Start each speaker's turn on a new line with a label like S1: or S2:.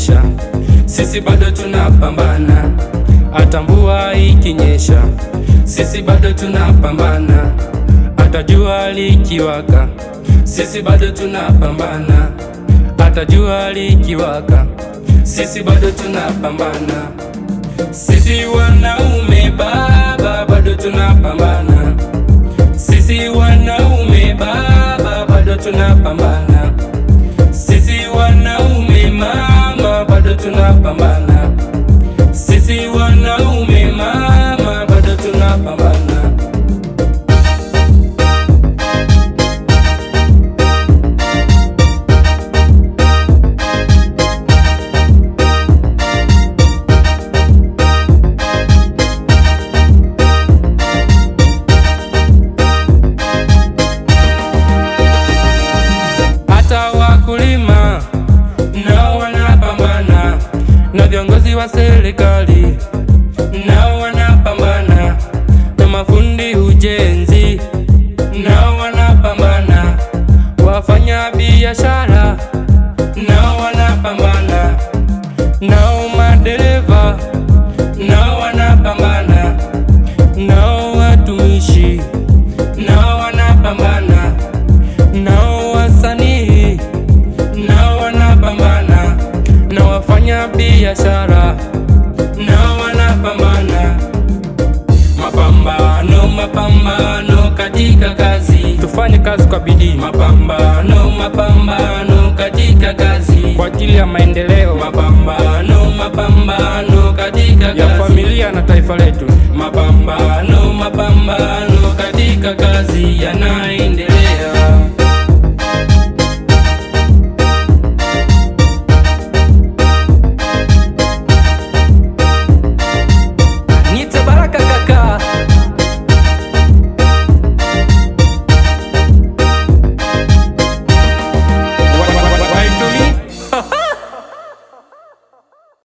S1: ikinyesha, sisi bado tunapambana. Hata mvua ikinyesha, sisi bado tunapambana. Hata jua likiwaka, sisi bado tunapambana. Hata jua likiwaka, sisi bado tunapambana. Sisi wanaume baba, bado tunapambana. Sisi wanaume baba, bado tunapambana. Sisi wanaume mama, bado tunapambana. Sisi wanaume mama, bado tunapambana. Wakulima nao wanapambana, na viongozi wa serikali nao wanapambana, na mafundi ujenzi nao wanapambana, wafanya biashara nao wanapambana, nao madereva nao wanapambana, nao watumishi nao wanapambana, nao wasanii nao wanapambana, na wafanya biashara nao wanapambana. Mapambano, mapambano katika kazi, tufanye kazi kwa bidii. Mapambano, mapambano katika kazi, kwa ajili ya maendeleo. Mapambano, mapambano katika kazi, ya familia na taifa letu. Mapambano, mapambano katika kazi yanai